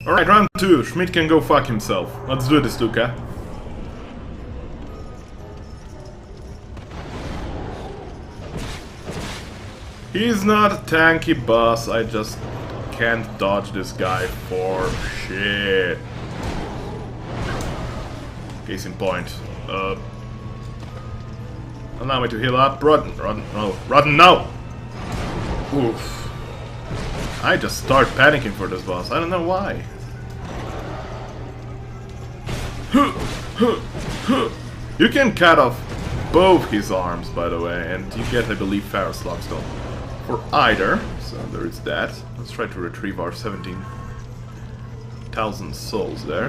Alright, round 2. Schmidt can go fuck himself. Let's do this, Luca. He's not a tanky boss, I just can't dodge this guy for shit. Case in point. Allow me to heal up. Rotten, no! Oof. I just start panicking for this boss, I don't know why. You can cut off both his arms, by the way, and you get, I believe, Pharaoh's Lockstone for either, so there is that. Let's try to retrieve our 17,000 souls there.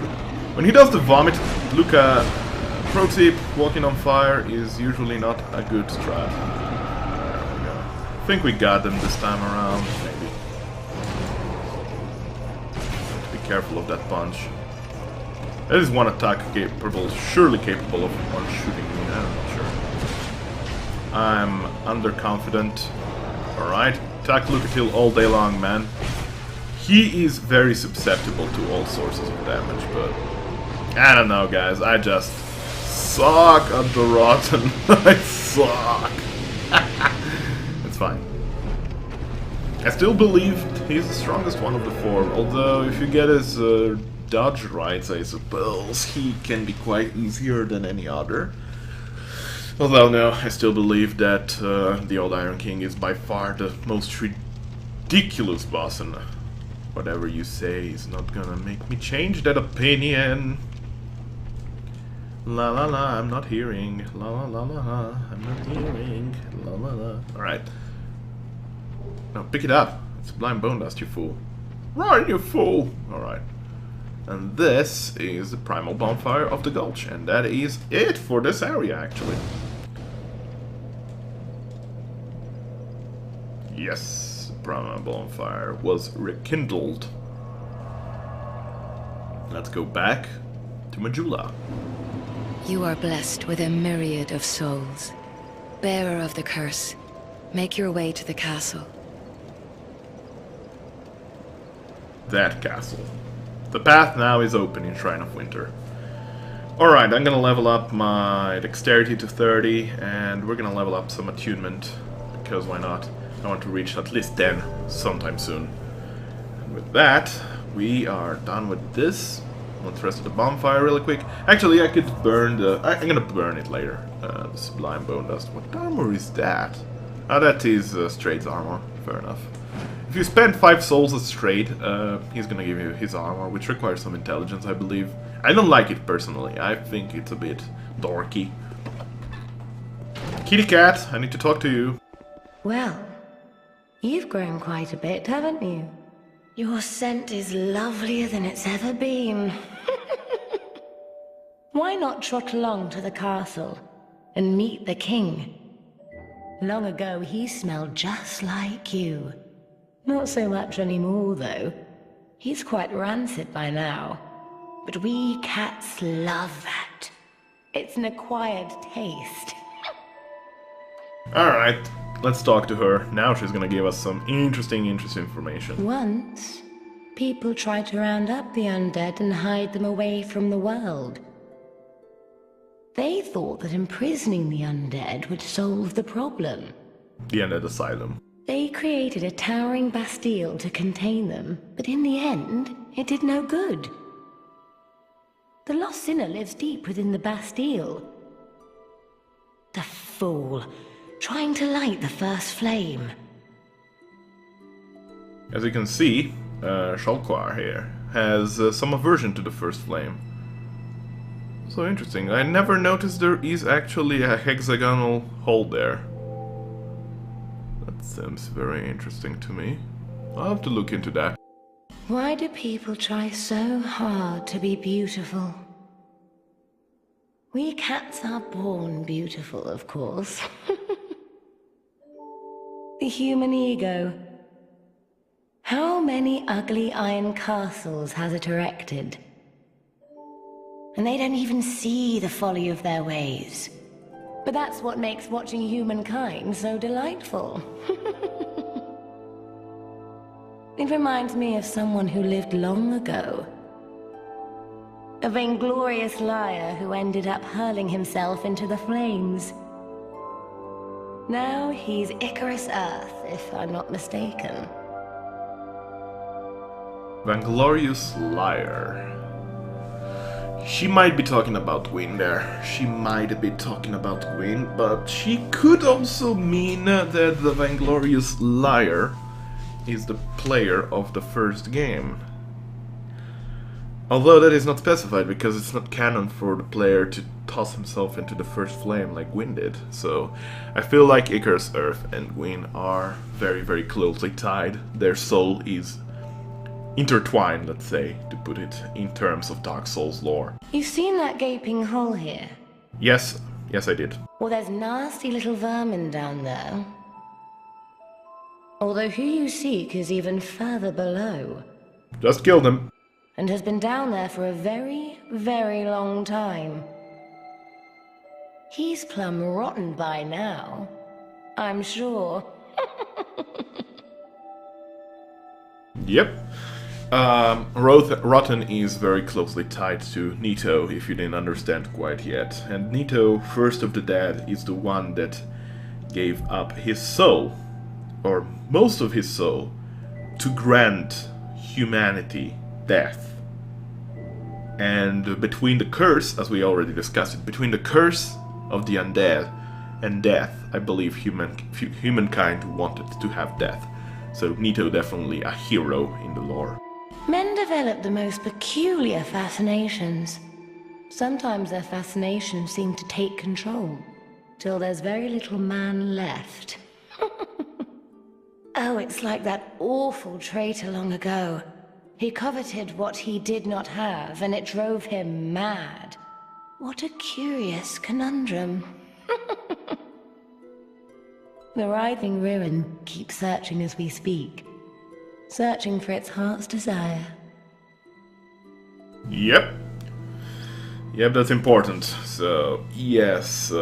When he does the vomit, Luca, pro tip, walking on fire is usually not a good strat. There we go. I think we got them this time around, maybe. Have to be careful of that punch. That is one attack capable, surely capable of one-shooting me, I'm not sure. I'm underconfident. Alright, attack Luca kill all day long, man. He is very susceptible to all sources of damage, but I don't know, guys. I just suck at the rotten. I suck. It's fine. I still believe he's the strongest one of the four, although if you get his dodge rights, I suppose, he can be quite easier than any other. Although, no, I still believe that the old Iron King is by far the most ridiculous boss, and whatever you say is not gonna make me change that opinion. La la la, I'm not hearing. La la la la, I'm not hearing. La la la. Alright. No, pick it up. It's blind bone dust, you fool. Right, you fool! Alright. And this is the primal bonfire of the Gulch, and that is it for this area, actually. Yes, the primal bonfire was rekindled. Let's go back to Majula. You are blessed with a myriad of souls. Bearer of the curse, make your way to the castle. That castle. The path now is open in Shrine of Winter. Alright, I'm gonna level up my dexterity to 30, and we're gonna level up some attunement, because why not? I want to reach at least 10 sometime soon. And with that, we are done with this. Let's rest of the bonfire really quick. Actually, I could burn the... I'm gonna burn it later. The Sublime Bone Dust. What armor is that? Ah, that is Straight's armor. Fair enough. If you spend 5 souls as Straight, he's gonna give you his armor, which requires some intelligence, I believe. I don't like it personally. I think it's a bit dorky. Kitty cat, I need to talk to you. Well, you've grown quite a bit, haven't you? Your scent is lovelier than it's ever been. Why not trot along to the castle and meet the king? Long ago, he smelled just like you. Not so much anymore, though. He's quite rancid by now. But we cats love that. It's an acquired taste. Alright, let's talk to her. Now she's gonna give us some interesting information. Once, people tried to round up the undead and hide them away from the world. They thought that imprisoning the undead would solve the problem. The Undead Asylum. They created a towering bastille to contain them, but in the end, it did no good. The lost sinner lives deep within the bastille. The fool, trying to light the first flame. As you can see, Shalquar here has some aversion to the first flame. So interesting. I never noticed there is actually a hexagonal hole there. That seems very interesting to me. I'll have to look into that. Why do people try so hard to be beautiful? We cats are born beautiful, of course. The human ego. How many ugly iron castles has it erected? And they don't even see the folly of their ways. But that's what makes watching humankind so delightful. It reminds me of someone who lived long ago. A vainglorious liar who ended up hurling himself into the flames. Now he's Icarus Earth, if I'm not mistaken. Vainglorious liar. She might be talking about Gwyn there. She might be talking about Gwyn, but she could also mean that the vainglorious liar is the player of the first game. Although that is not specified because it's not canon for the player to toss himself into the first flame like Gwyn did. So I feel like Icarus Earth and Gwyn are very, very closely tied. Their soul is intertwined, let's say, to put it in terms of Dark Souls lore. You've seen that gaping hole here? Yes, yes I did. Well, there's nasty little vermin down there. Although who you seek is even further below. Just kill them. And has been down there for a very, very long time. He's plumb rotten by now, I'm sure. Yep. Rotten is very closely tied to Nito, if you didn't understand quite yet. And Nito, first of the dead, is the one that gave up his soul, or most of his soul, to grant humanity death. And between the curse, as we already discussed it, between the curse of the undead and death, I believe humankind wanted to have death. So Nito definitely a hero in the lore. Men develop the most peculiar fascinations. Sometimes their fascinations seem to take control, till there's very little man left. Oh, it's like that awful traitor long ago. He coveted what he did not have, and it drove him mad. What a curious conundrum. The writhing ruin keeps searching as we speak, searching for its heart's desire. Yep. Yep, that's important. So, yes,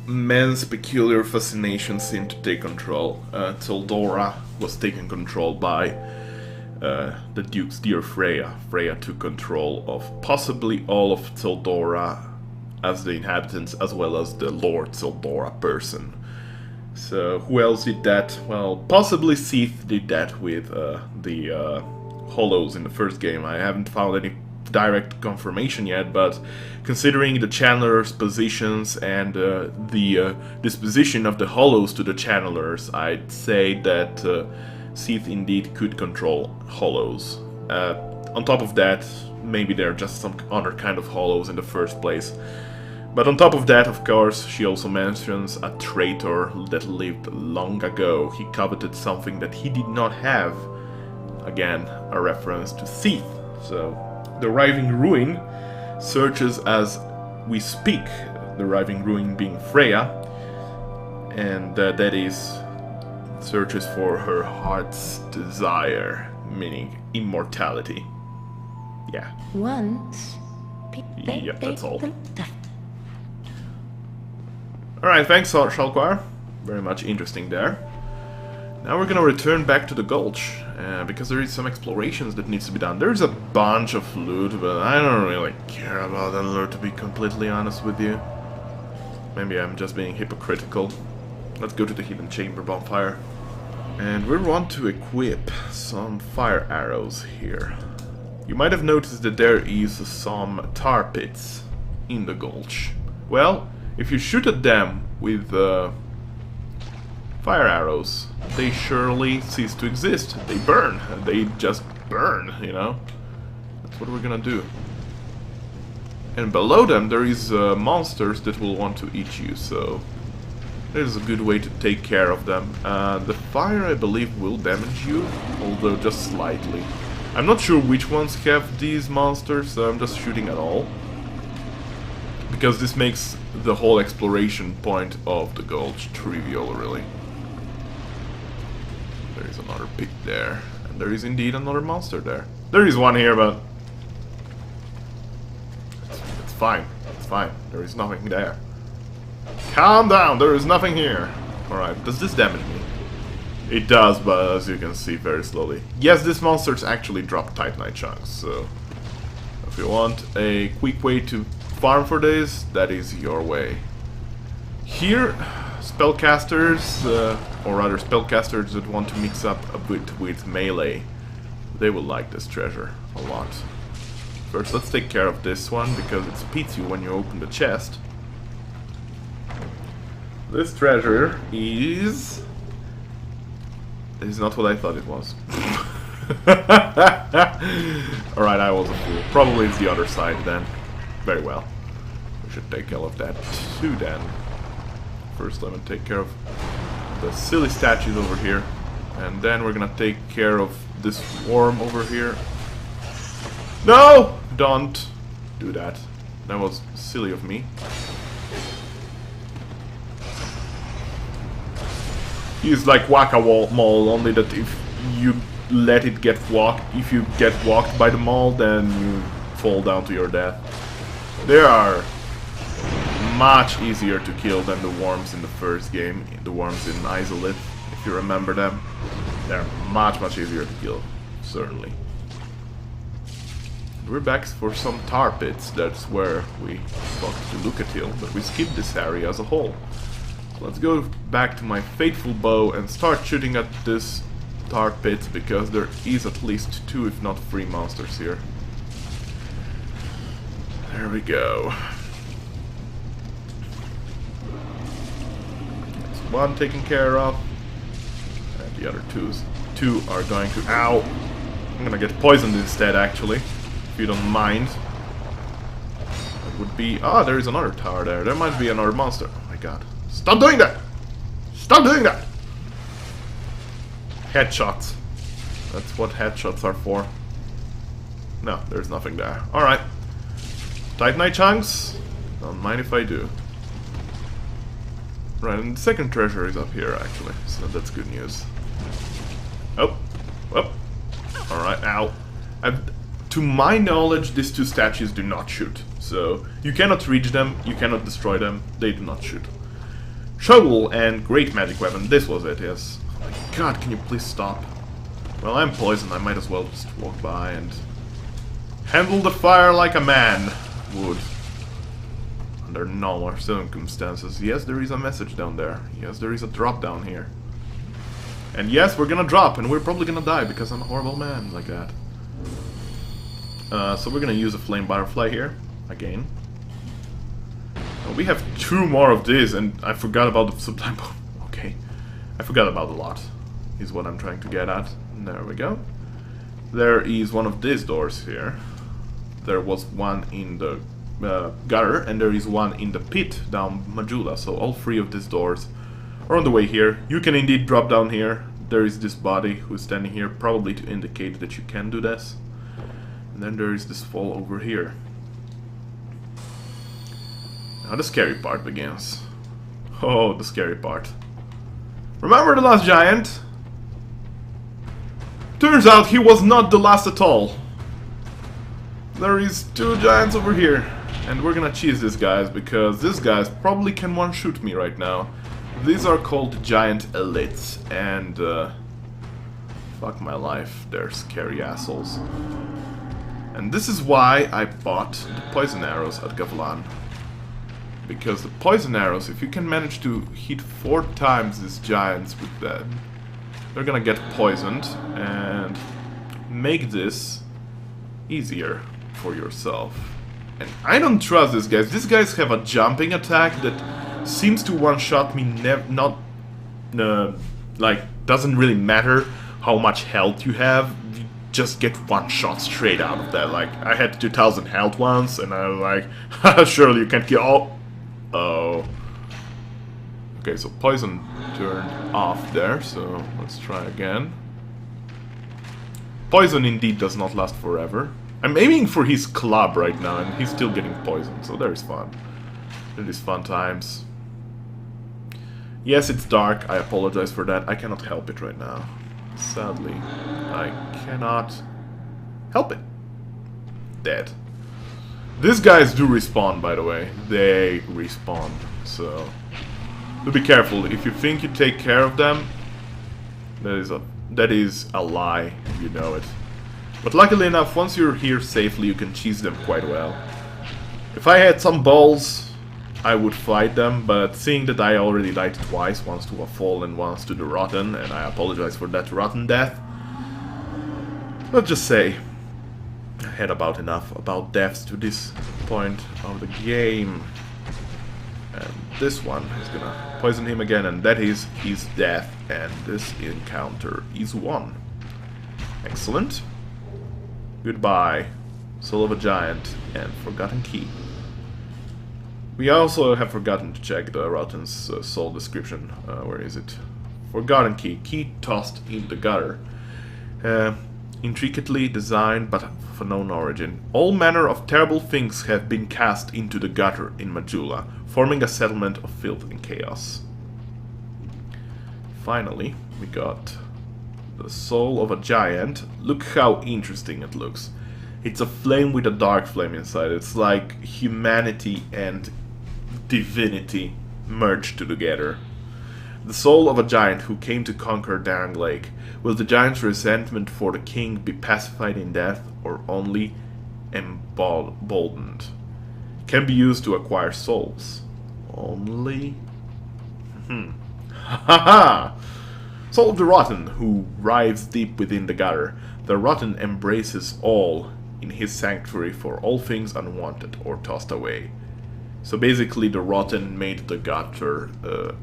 men's peculiar fascinations seem to take control. Tildora was taken control by the Duke's dear Freya. Freya took control of possibly all of Tildora as the inhabitants, as well as the Lord Tildora person. So who else did that? Well, possibly Seath did that with the Hollows in the first game. I haven't found any direct confirmation yet, but considering the channelers' positions and the disposition of the Hollows to the channelers, I'd say that Seath indeed could control Hollows. On top of that, maybe they're just some other kind of Hollows in the first place. But on top of that, of course, she also mentions a traitor that lived long ago. He coveted something that he did not have. Again, a reference to Seath. So, the Writhing Ruin searches as we speak. The Writhing Ruin being Freya. And that is searches for her heart's desire, meaning immortality. Yeah. Once. Yep, that's all. Alright, thanks, Shalquire. Very much interesting there. Now we're gonna return back to the Gulch, because there is some explorations that needs to be done. There's a bunch of loot, but I don't really care about that loot, to be completely honest with you. Maybe I'm just being hypocritical. Let's go to the Hidden Chamber bonfire. And we want to equip some fire arrows here. You might have noticed that there is some tar pits in the Gulch. Well, if you shoot at them with fire arrows, they surely cease to exist. They burn. They just burn, you know? That's what we're gonna do. And below them there is monsters that will want to eat you, so there's a good way to take care of them. The fire, I believe, will damage you, although just slightly. I'm not sure which ones have these monsters, so I'm just shooting at all. Because this makes the whole exploration point of the Gulch trivial, really. There is another pit there, and there is indeed another monster there. There is one here, but it's fine. It's fine. There is nothing there. Calm down. There is nothing here. All right. Does this damage me? It does, but as you can see, very slowly. Yes, these monsters actually drop Titanite chunks, so if you want a quick way to farm for this, that is your way. Here, spellcasters, or rather spellcasters that want to mix up a bit with melee, they will like this treasure a lot. First, let's take care of this one, because it speeds you when you open the chest. This treasure is not what I thought it was. Alright, I was a fool. Probably it's the other side then. Very well. We should take care of that too then. First, let me take care of the silly statues over here. And then we're gonna take care of this worm over here. No! Don't do that. That was silly of me. He's like whack-a-mole, only that if you let it get walked, if you get walked by the mole, then you fall down to your death. They are much easier to kill than the worms in the first game, the worms in Isolith, if you remember them. They're much easier to kill, certainly. We're back for some tar pits, that's where we talked to Lucatil, but we skipped this area as a whole. Let's go back to my faithful bow and start shooting at this tar pit, because there is at least 2 if not 3 monsters here. There we go. That's one taken care of. And the other two are going to... Ow! I'm gonna get poisoned instead, actually. If you don't mind. That would be... Ah, there is another tower there. There might be another monster. Oh my god. Stop doing that! Stop doing that! Headshots. That's what headshots are for. No, there's nothing there. Alright. Titanite chunks? Don't mind if I do. Right, and the second treasure is up here, actually. So that's good news. Oh. Oh. Alright, ow. To my knowledge, these 2 statues do not shoot. So, you cannot reach them, you cannot destroy them, they do not shoot. Shovel and great magic weapon, this was it, yes. Oh my god, can you please stop? Well, I'm poisoned, I might as well just walk by and handle the fire like a man would. Under normal circumstances. Yes, there is a message down there. Yes, there is a drop down here. And yes, we're gonna drop, and we're probably gonna die because I'm a horrible man like that. So we're gonna use a flame butterfly here, again. We have 2 more of these, and I forgot about the sublime. Okay, I forgot about a lot, is what I'm trying to get at. There we go. There is one of these doors here. There was one in the gutter, and there is one in the pit down Majula, so all 3 of these doors are on the way here. You can indeed drop down here. There is this body who's standing here, probably to indicate that you can do this. And then there is this fall over here. Now the scary part begins. Oh, the scary part. Remember the last giant? Turns out he was not the last at all. There is 2 giants over here. And we're gonna cheese these guys, because these guys probably can one-shoot me right now. These are called giant elites, and fuck my life, they're scary assholes. And this is why I bought the poison arrows at Gavlan. Because the poison arrows, if you can manage to hit 4 times these giants with them, they're gonna get poisoned and make this easier for yourself. And I don't trust these guys. These guys have a jumping attack that seems to one-shot me, like, doesn't really matter how much health you have. You just get one shot straight out of that. Like, I had 2000 health once, and I was like, surely you can't kill... Oh. Okay, so poison turned off there, so let's try again. Poison indeed does not last forever. I'm aiming for his club right now, and he's still getting poisoned, so there's fun. It is fun times. Yes, it's dark, I apologize for that. I cannot help it right now. Sadly, I cannot help it. Dead. These guys do respawn, by the way. They respawn, so... do be careful. If you think you take care of them, That is a lie, you know it. But luckily enough, once you're here safely, you can cheese them quite well. If I had some balls, I would fight them, but seeing that I already died twice, once to a fall and once to the rotten, and I apologize for that rotten death, let's just say I had about enough about deaths to this point of the game. And this one is gonna poison him again, and that is his death, and this encounter is won. Excellent. Goodbye, Soul of a Giant and Forgotten Key. We also have forgotten to check the Rotten's soul description. Where is it? Forgotten Key. Key tossed in the gutter. Intricately designed, but of unknown origin. All manner of terrible things have been cast into the gutter in Majula, forming a settlement of filth and chaos. Finally, we got the Soul of a Giant. Look how interesting it looks. It's a flame with a dark flame inside. It's like humanity and divinity merged together. The soul of a giant who came to conquer Darang Lake. Will the giant's resentment for the king be pacified in death or only emboldened? Can be used to acquire souls. Only? Haha! Soul of the Rotten, who writhes deep within the gutter. The Rotten embraces all in his sanctuary for all things unwanted or tossed away. So basically the Rotten made the gutter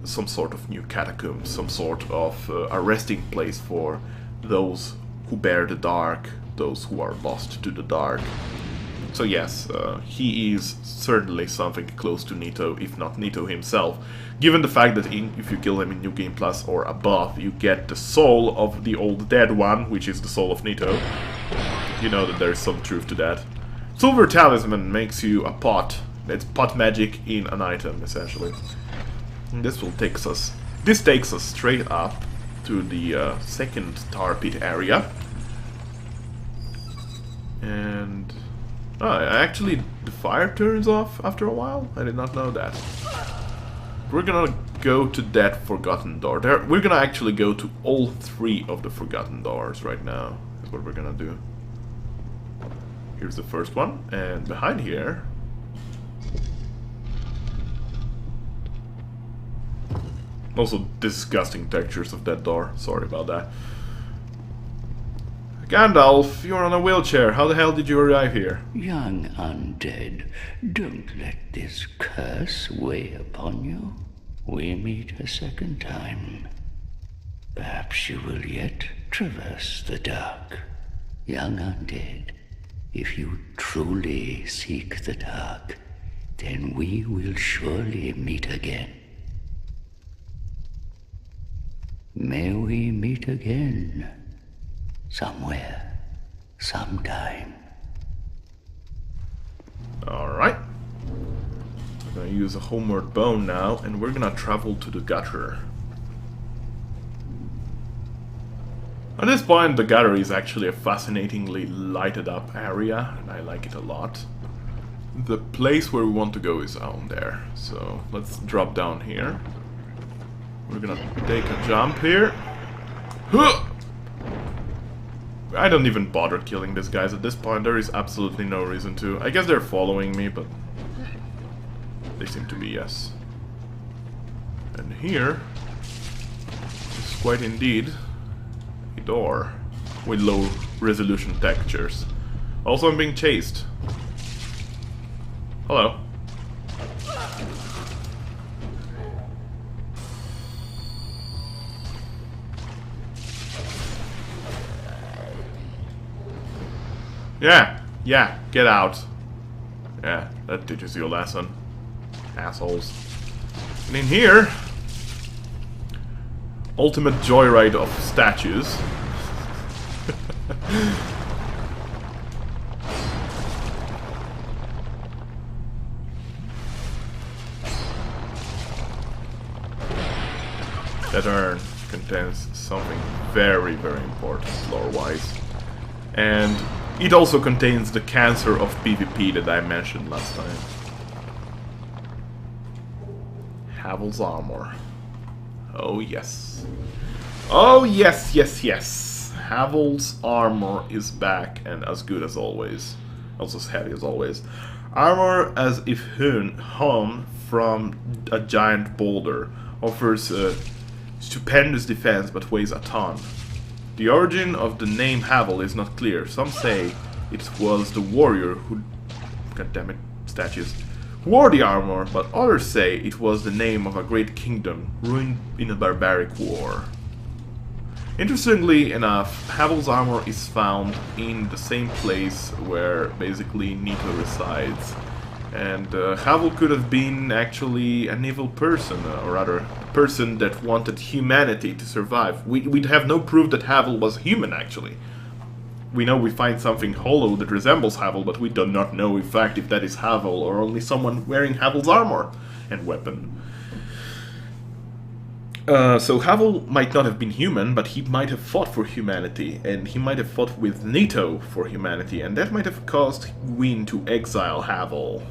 some sort of new catacomb, some sort of a resting place for those who bear the dark, those who are lost to the dark. So yes, he is certainly something close to Nito, if not Nito himself, given the fact that if you kill him in New Game Plus or above, you get the soul of the old dead one, which is the soul of Nito. You know that there is some truth to that. Silver Talisman makes you a pot. It's pot magic in an item, essentially. And this takes us straight up to the second tar pit area. And actually, the fire turns off after a while. I did not know that. We're gonna go to that forgotten door. We're gonna actually go to all three of the forgotten doors right now. Is what we're gonna do. Here's the first one, and behind here. Also, disgusting textures of that door. Sorry about that. Gandalf, you're on a wheelchair. How the hell did you arrive here? Young undead, don't let this curse weigh upon you. We meet a second time. Perhaps you will yet traverse the dark. Young undead, if you truly seek the dark, then we will surely meet again. May we meet again, somewhere, sometime. Alright. We're gonna use a homeward bone now, and we're gonna travel to the gutter. At this point, the gutter is actually a fascinatingly lighted up area, and I like it a lot. The place where we want to go is down there, so let's drop down here. We're gonna take a jump here. I don't even bother killing these guys at this point. There is absolutely no reason to. I guess they're following me, but they seem to be, yes. And here is quite indeed a door with low resolution textures. Also, I'm being chased. Hello. Yeah, get out. Yeah, that teaches you a lesson. Assholes. And in here, ultimate joyride of statues. That urn contains something very, very important lore-wise. And it also contains the cancer of PvP that I mentioned last time. Havel's armor. Oh yes. Oh, yes, yes, yes. Havel's armor is back and as good as always. Also as heavy as always. Armor as if hewn from a giant boulder. Offers a stupendous defense but weighs a ton. The origin of the name Havel is not clear. Some say it was the warrior who... goddammit, statues. Who wore the armor, but others say it was the name of a great kingdom ruined in a barbaric war. Interestingly enough, Havel's armor is found in the same place where basically Nito resides. And Havel could have been actually an evil person, or rather, a person that wanted humanity to survive. We'd have no proof that Havel was human, actually. We know we find something hollow that resembles Havel, but we do not know, in fact, if that is Havel or only someone wearing Havel's armor and weapon. So Havel might not have been human, but he might have fought for humanity, and he might have fought with Nito for humanity, and that might have caused Gwyn to exile Havel.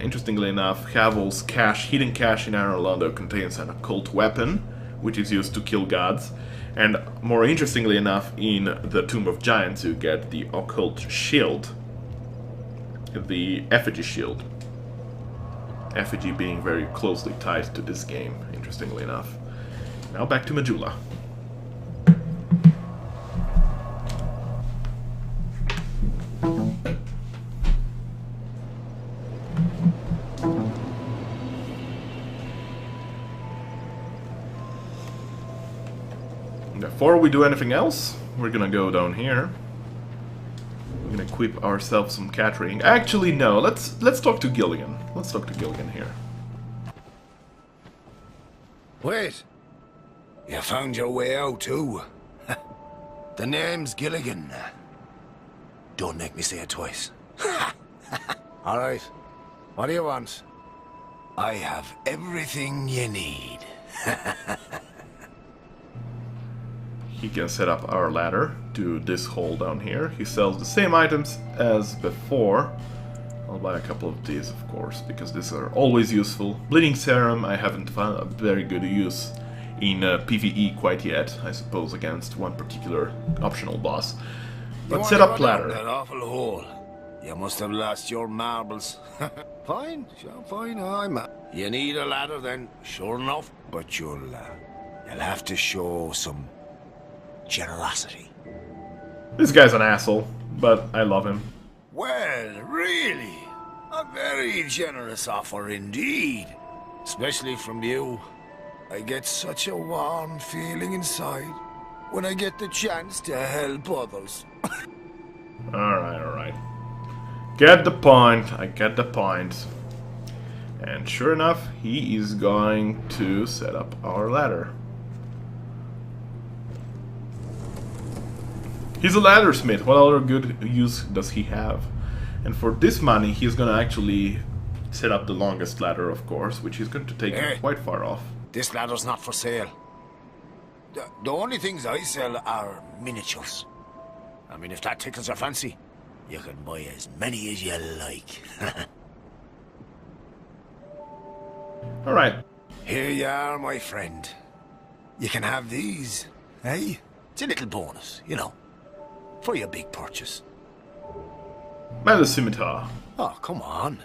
Interestingly enough, Havel's hidden cache in Iron Londo contains an occult weapon, which is used to kill gods, and more interestingly enough, in the Tomb of Giants you get the occult shield, the effigy shield. Effigy being very closely tied to this game, interestingly enough. Now back to Majula. Before we do anything else, we're gonna go down here. We're gonna equip ourselves some catering. Actually, no. Let's talk to Gilligan. Let's talk to Gilligan here. Wait. You found your way out too. The name's Gilligan. Don't make me say it twice. All right. What do you want? I have everything you need. He can set up our ladder to this hole down here. He sells the same items as before. I'll buy a couple of these, of course, because these are always useful. Bleeding Serum I haven't found a very good use in PvE quite yet, I suppose, against one particular optional boss. But set up ladder. That awful hole. You must have lost your marbles. Fine, sure, fine. You need a ladder then, sure enough. But you'll have to show some generosity. This guy's an asshole, but I love him. Well, really? A very generous offer indeed. Especially from you. I get such a warm feeling inside when I get the chance to help others. Alright. Get the point, I get the point. And sure enough, he is going to set up our ladder. He's a ladder smith. What other good use does he have? And for this money, he's gonna actually set up the longest ladder, of course, which is going to take him quite far off. This ladder's not for sale. The only things I sell are miniatures. I mean, if that tickles your fancy, you can buy as many as you like. Alright. Here you are, my friend. You can have these, eh? It's a little bonus, you know, for your big purchase. Metal scimitar. Oh, come on.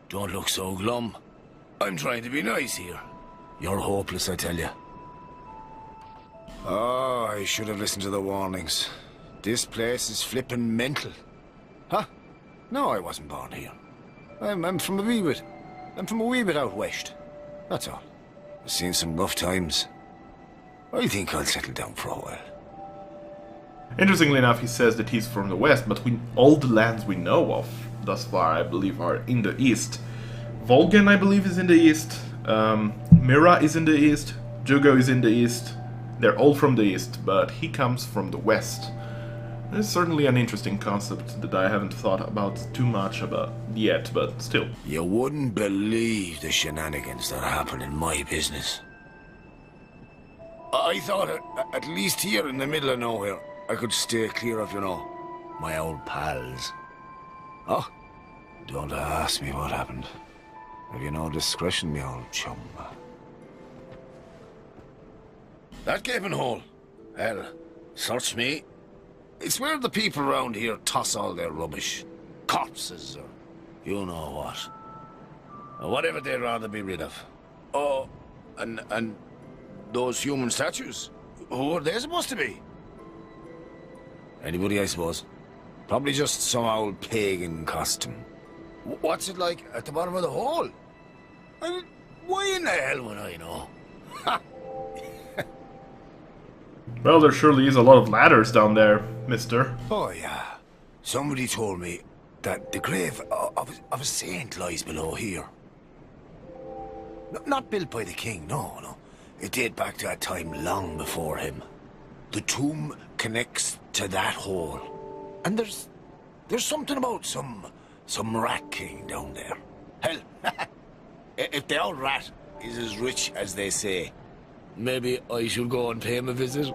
Don't look so glum. I'm trying to be nice here. You're hopeless, I tell you. Oh, I should have listened to the warnings. This place is flippin' mental. Huh? No, I wasn't born here. I'm from a wee bit. I'm from a wee bit out west. That's all. I've seen some rough times. I think I'll settle down for a while. Interestingly enough, he says that he's from the west, but all the lands we know of thus far, I believe, are in the east. Volgan, I believe, is in the east. Mira is in the east. Jugo is in the east. They're all from the east, but he comes from the west. It's certainly an interesting concept that I haven't thought about too much about yet, but still. You wouldn't believe the shenanigans that happen in my business. I thought at least here in the middle of nowhere, I could stay clear of, you know, my old pals. Oh, don't ask me what happened. Have you no discretion, me old chum? That gaping hole? Hell, search me. It's where the people around here toss all their rubbish. Corpses or you know what. Or whatever they'd rather be rid of. Oh, and those human statues? Who are they supposed to be? Anybody, I suppose. Probably just some old pagan costume. What's it like at the bottom of the hole? And why in the hell would I know? Ha! Well, there surely is a lot of ladders down there, mister. Oh, yeah. Somebody told me that the grave of a saint lies below here. Not built by the king, no. It dated back to a time long before him. The tomb connects to that hole. And there's something about some rat king down there. Hell, if the old rat is as rich as they say, maybe I should go and pay him a visit.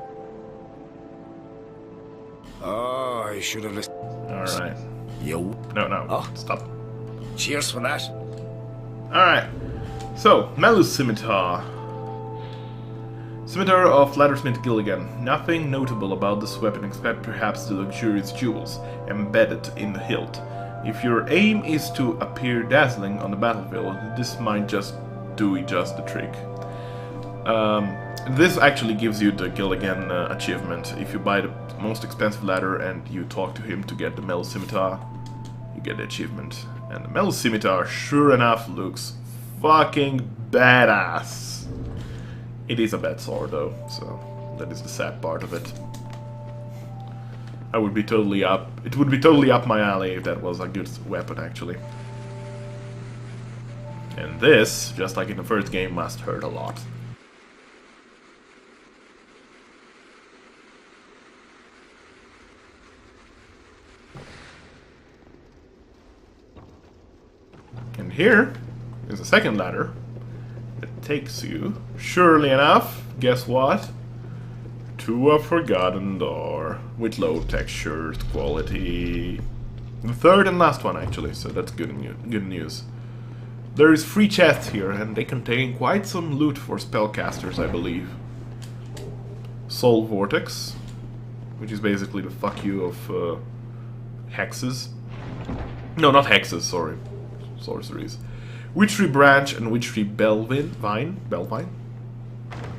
Oh, I should have listened. Alright. Yo. No. Oh. Stop. Cheers for that. Alright. So, Melu's Scimitar. Scimitar of Laddersmith Gilligan. Nothing notable about this weapon except perhaps the luxurious jewels embedded in the hilt. If your aim is to appear dazzling on the battlefield, this might just do the trick. This actually gives you the Gilligan achievement. If you buy the most expensive ladder and you talk to him to get the Metal Scimitar, you get the achievement. And the Metal Scimitar, sure enough, looks fucking badass. It is a bad sword though, so that is the sad part of it. It would be totally up my alley if that was a good weapon actually. And this, just like in the first game, must hurt a lot. And here is a second ladder that takes you, surely enough, guess what? To a forgotten door with low textured quality. The third and last one actually, so that's good news. There is 3 chests here and they contain quite some loot for spellcasters, I believe. Soul Vortex, which is basically the fuck you of hexes. No, not hexes, sorry. Sorceries. Witchery Branch and Witchery Bellvine.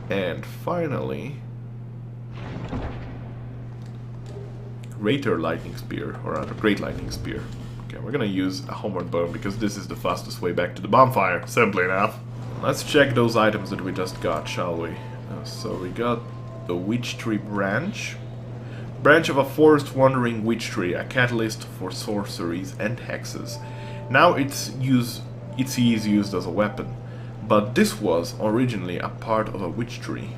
And finally, Greater Lightning Spear, or rather, Great Lightning Spear. Okay, we're gonna use a Homeward Bone because this is the fastest way back to the bonfire, simply enough. Let's check those items that we just got, shall we? So we got the Witch Tree Branch. Branch of a Forest Wandering Witch Tree, a catalyst for sorceries and hexes. Now it's used as a weapon, but this was originally a part of a witch tree.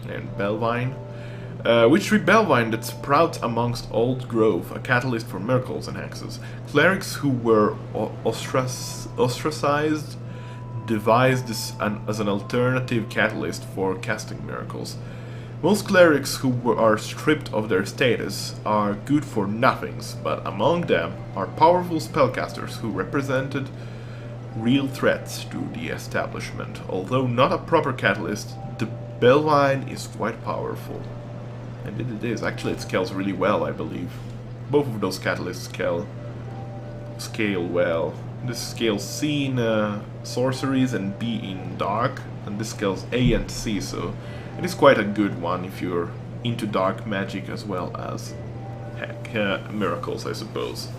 And Bellvine. Witch tree Bellvine that sprouts amongst old growth, a catalyst for miracles and hexes. Clerics who were ostracized devised this as an alternative catalyst for casting miracles. Most clerics who are stripped of their status are good for nothings, but among them are powerful spellcasters who represented real threats to the establishment. Although not a proper catalyst, the Bellvine is quite powerful. And it is. Actually, it scales really well, I believe. Both of those catalysts scale well. This scales C in sorceries and B in dark, and this scales A and C, so it is quite a good one if you're into dark magic as well as miracles, I suppose.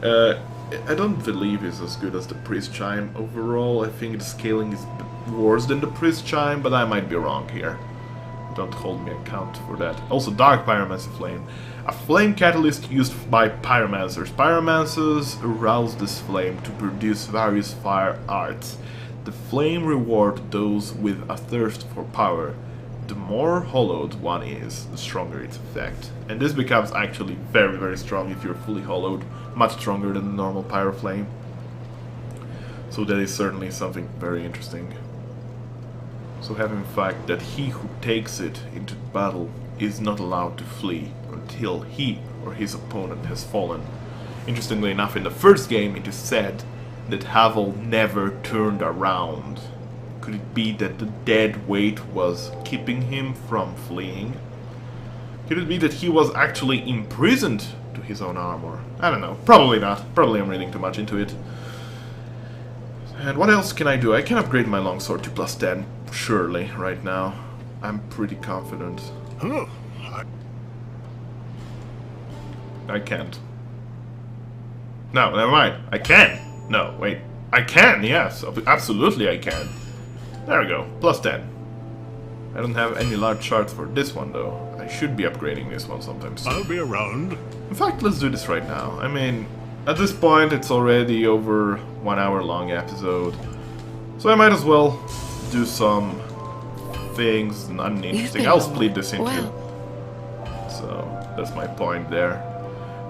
I don't believe it's as good as the Priest Chime overall. I think the scaling is worse than the Priest Chime, but I might be wrong here. Don't hold me account for that. Also, Dark Pyromancy Flame. A flame catalyst used by pyromancers. Pyromancers arouse this flame to produce various fire arts. The flame rewards those with a thirst for power. The more hollowed one is, the stronger its effect. And this becomes actually very, very strong if you're fully hollowed. Much stronger than the normal pyro flame. So that is certainly something very interesting. So having the fact that he who takes it into battle is not allowed to flee until he or his opponent has fallen. Interestingly enough, in the first game it is said that Havel never turned around. Could it be that the dead weight was keeping him from fleeing? Could it be that he was actually imprisoned to his own armor? I don't know. Probably not. Probably I'm reading too much into it. And what else can I do? I can upgrade my longsword to +10, surely, right now. I'm pretty confident. Oh, I can't. No, never mind. I can. No, wait. I can, yes. Absolutely I can. There we go. +10. I don't have any large charts for this one, though. I should be upgrading this one sometime soon. I'll be around. In fact, let's do this right now. I mean, at this point, it's already over 1 hour long episode. So I might as well do some things uninteresting. I'll split this into. So that's my point there.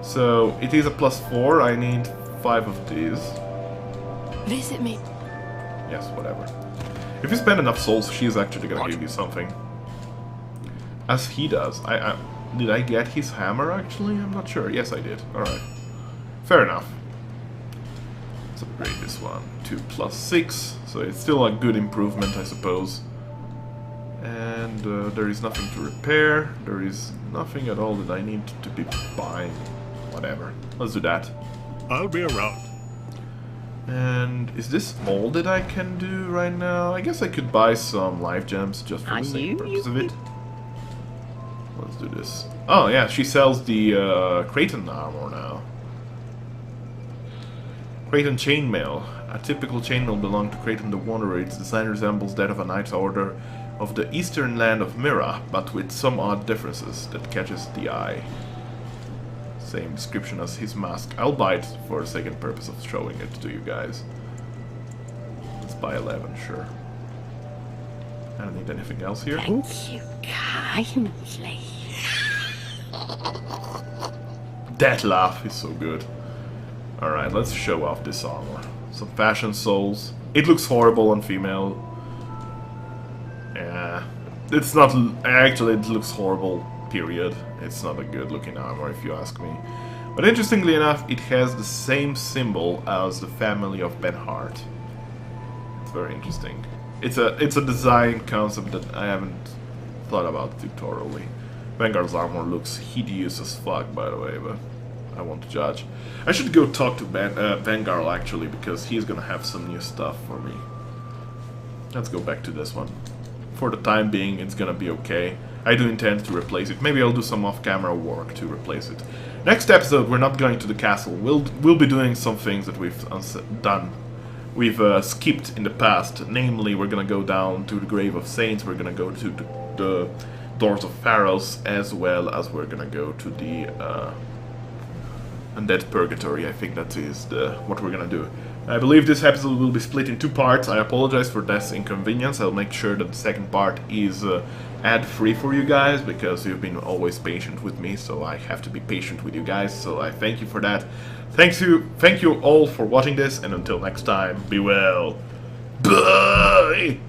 So it is a +4. I need 5 of these. Visit me. Yes, whatever. If you spend enough souls, she's actually gonna give you something. As he does. Did I get his hammer, actually? I'm not sure. Yes, I did. Alright. Fair enough. Let's upgrade this one to +6. So it's still a good improvement, I suppose. And there is nothing to repair. There is nothing at all that I need to be buying. Whatever. Let's do that. I'll be around. And is this all that I can do right now? I guess I could buy some life gems just for the sake purpose of it. Let's do this. Oh yeah, she sells the Creighton armor now. Creighton chainmail. A typical chainmail belonging to Creighton the Wanderer. Its design resembles that of a knight's order of the eastern land of Mira, but with some odd differences that catches the eye. Same description as his mask. I'll buy it for the second purpose of showing it to you guys. Let's buy 11, sure. I don't need anything else here. Thank you kindly. That laugh is so good. Alright, let's show off this armor. Some fashion souls. It looks horrible on female. Yeah. It's not... Actually, it looks horrible, period. It's not a good looking armor, if you ask me. But interestingly enough, it has the same symbol as the family of Benhart. It's very interesting. It's a design concept that I haven't thought about too thoroughly. Vanguard's armor looks hideous as fuck, by the way, but I won't judge. I should go talk to Vanguard, actually, because he's gonna have some new stuff for me. Let's go back to this one. For the time being, it's gonna be okay. I do intend to replace it. Maybe I'll do some off-camera work to replace it. Next episode, we're not going to the castle. We'll be doing some things that we've done. We've skipped in the past. Namely, we're gonna go down to the Grave of Saints. We're gonna go to the Doors of Pharaohs, as well as we're gonna go to the Undead Purgatory. I think that is what we're gonna do. I believe this episode will be split in 2 parts. I apologize for this inconvenience. I'll make sure that the second part is ad-free for you guys, because you've been always patient with me, so I have to be patient with you guys, so I thank you for that. Thank you all for watching this, and until next time, be well. Bye!